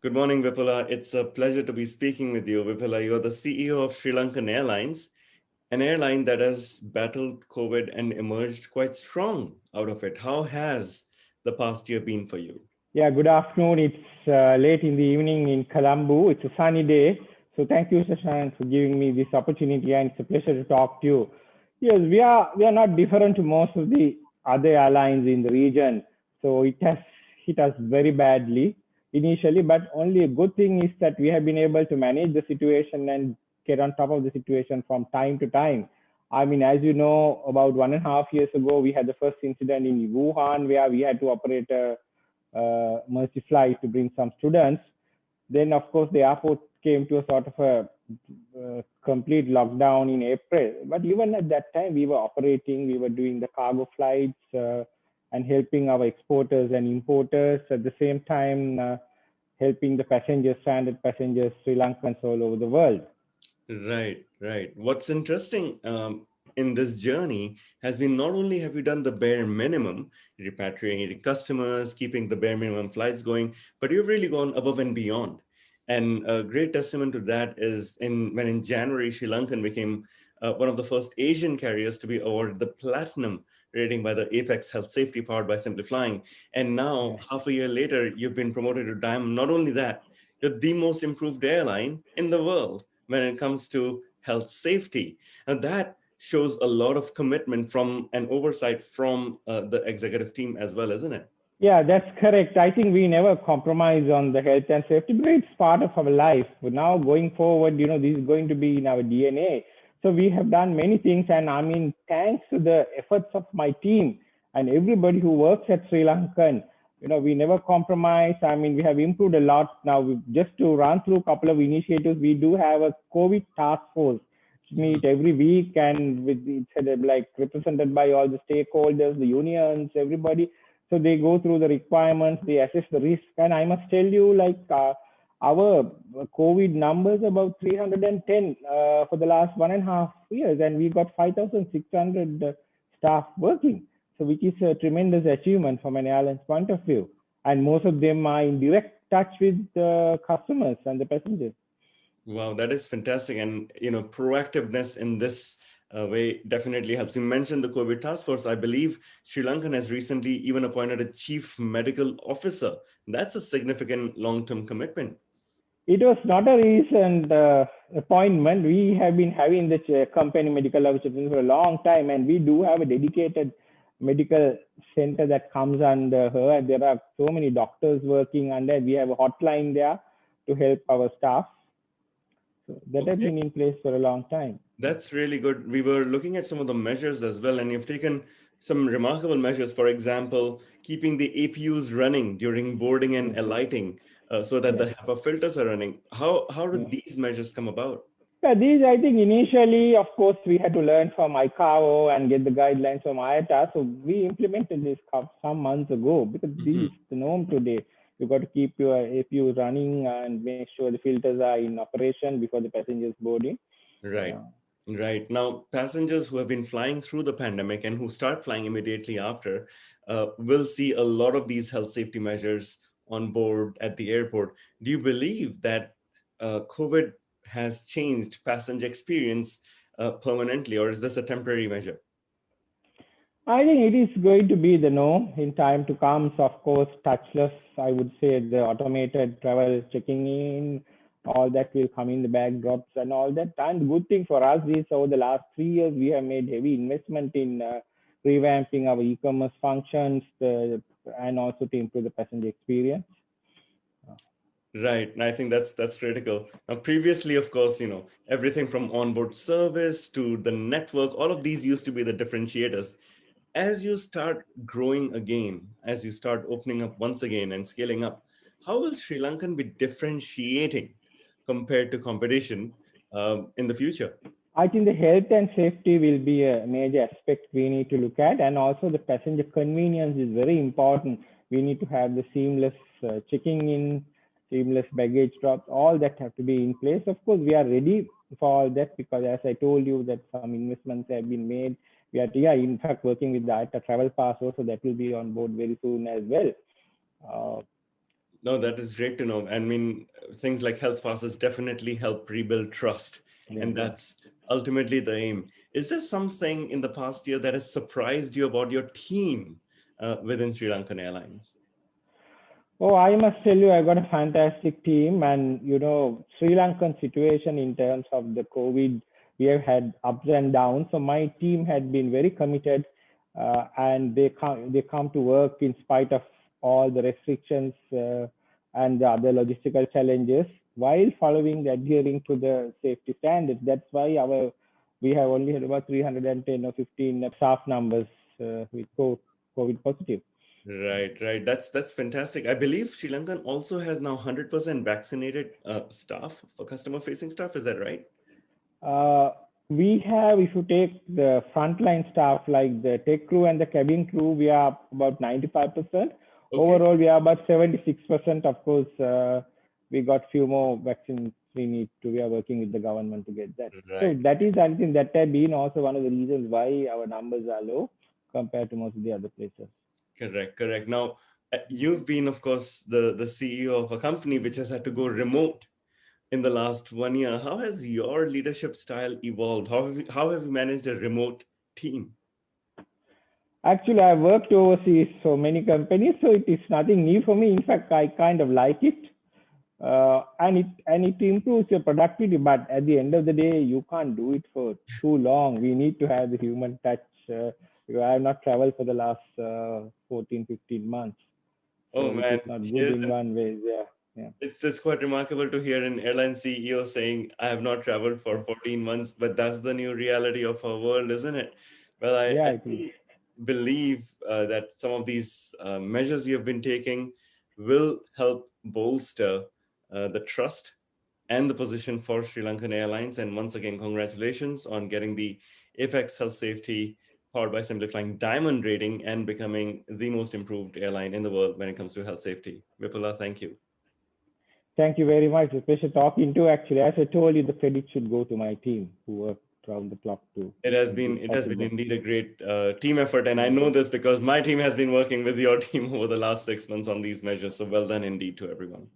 Good morning, Vipula. It's a pleasure to be speaking with you, Vipula. You're the CEO of Sri Lankan Airlines, an airline that has battled COVID and emerged quite strong out of it. How has the past year been for you? Yeah, good afternoon. It's late in the evening in Colombo. It's a sunny day. So thank you, Shashank, for giving me this opportunity, and it's a pleasure to talk to you. Yes, we are not different to most of the other airlines in the region. So it has hit us very badly initially, but only a good thing is that we have been able to manage the situation and get on top of the situation from time to time. I mean, as you know, about 1.5 years ago, we had the first incident in Wuhan where we had to operate a Mercy flight to bring some students. Then, of course, the airport came to a sort of complete lockdown in April. But even at that time, we were operating, we were doing the cargo flights and helping our exporters and importers. At the same time, helping the passengers, stranded passengers, Sri Lankans all over the world. Right, right. What's interesting in this journey has been not only have you done the bare minimum, repatriating customers, keeping the bare minimum flights going, but you've really gone above and beyond. And a great testament to that is when in January, Sri Lankan became one of the first Asian carriers to be awarded the platinum rating by the Apex Health Safety powered by Simply Flying. And now, half a year later, you've been promoted to diamond. Not only that, you're the most improved airline in the world when it comes to health safety. And that shows a lot of commitment from and oversight from the executive team as well, isn't it? Yeah, that's correct. I think we never compromise on the health and safety because it's part of our life. But now going forward, this is going to be in our DNA. So we have done many things, and I mean, thanks to the efforts of my team and everybody who works at Sri Lankan, we never compromise. I mean, we have improved a lot. Now, just to run through a couple of initiatives, we do have a COVID task force meet every week, and with it's like represented by all the stakeholders, the unions, everybody. So they go through the requirements, they assess the risk, and I must tell you, like our COVID numbers about 310 for the last 1.5 years, and we got 5,600 staff working. So which is a tremendous achievement from an airline's point of view, and most of them are in direct touch with the customers and the passengers. Wow, that is fantastic. And proactiveness in this way definitely helps. You mentioned the COVID task force. I believe Sri Lankan has recently even appointed a chief medical officer. That's a significant long-term commitment. It was not a recent appointment. We have been having the company medical officer for a long time, and we do have a dedicated medical center that comes under her. And there are so many doctors working under. We have a hotline there to help our staff. So that has Okay. been in place for a long time. That's really good. We were looking at some of the measures as well, and you've taken some remarkable measures. For example, keeping the APUs running during boarding and alighting, so that Yeah. the HEPA filters are running. How Yeah. did these measures come about? Yeah, these I think initially, of course, we had to learn from ICAO and get the guidelines from IATA. So we implemented this some months ago because this Mhm. is the norm today. You got to keep your APU running and make sure the filters are in operation before the passengers boarding. Right. Yeah. Right. Now, passengers who have been flying through the pandemic and who start flying immediately after will see a lot of these health safety measures on board at the airport. Do you believe that COVID has changed passenger experience permanently, or is this a temporary measure? I think it is going to be the norm in time to come. So of course, touchless, I would say the automated travel checking in, all that will come in the bag drops and all that. And the good thing for us is over the last 3 years, we have made heavy investment in revamping our e-commerce functions and also to improve the passenger experience. Right. And I think that's critical. Now, previously, of course, everything from onboard service to the network, all of these used to be the differentiators. As you start growing again, as you start opening up once again and scaling up, how will Sri Lankan be differentiating compared to competition in the future? I think the health and safety will be a major aspect we need to look at, and also the passenger convenience is very important. We need to have the seamless checking in, seamless baggage drops, all that have to be in place. Of course, we are ready for all that because, as I told you, that some investments have been made. We are, yeah, in fact, working with the ITA Travel Pass also that will be on board very soon as well. Uh, No, that is great to know. I mean, things like health passes definitely help rebuild trust, Yeah. and that's ultimately the aim. Is there something in the past year that has surprised you about your team within Sri Lankan Airlines? Oh, I must tell you, I got a fantastic team, and Sri Lankan situation in terms of the COVID, we have had ups and downs. So my team had been very committed, and they come to work in spite of all the restrictions and the other logistical challenges, while following adhering to the safety standards. That's why we have only had about 310 or 15 staff numbers with COVID positive. Right, right. That's fantastic. I believe Sri Lankan also has now 100% vaccinated staff for customer facing staff. Is that right? Uh, we have, if you take the frontline staff like the tech crew and the cabin crew, we are about 95%. Okay. Overall, we are about 76%. Of course, we got few more vaccines we need to. We are working with the government to get that. So Right. that is something that has been also one of the reasons why our numbers are low compared to most of the other places. Correct, correct. Now, you've been, of course, the CEO of a company which has had to go remote in the last 1 year. How has your leadership style evolved? How have you managed a remote team? Actually, I worked overseas so many companies, so it is nothing new for me. In fact, I kind of like it, and it improves your productivity. But at the end of the day, you can't do it for too long. We need to have the human touch. Because I have not traveled for the last 14, 15 months, Oh so it man, is not good here's in one way. Yeah, yeah, it's quite remarkable to hear an airline CEO saying, "I have not traveled for 14 months," but that's the new reality of our world, isn't it? Well, yeah. I It is. do believe that some of these measures you have been taking will help bolster the trust and the position for Sri Lankan Airlines. And once again, congratulations on getting the Apex Health Safety Powered by Simplifying Diamond rating and becoming the most improved airline in the world when it comes to health safety. Vipula, thank you. Thank you very much. It's a pleasure talking to. Actually, as I told you, the credit should go to my team who worked round the clock to It has been facilitate. indeed a great team effort, and I know this because my team has been working with your team over the last 6 months on these measures. So well done indeed to everyone.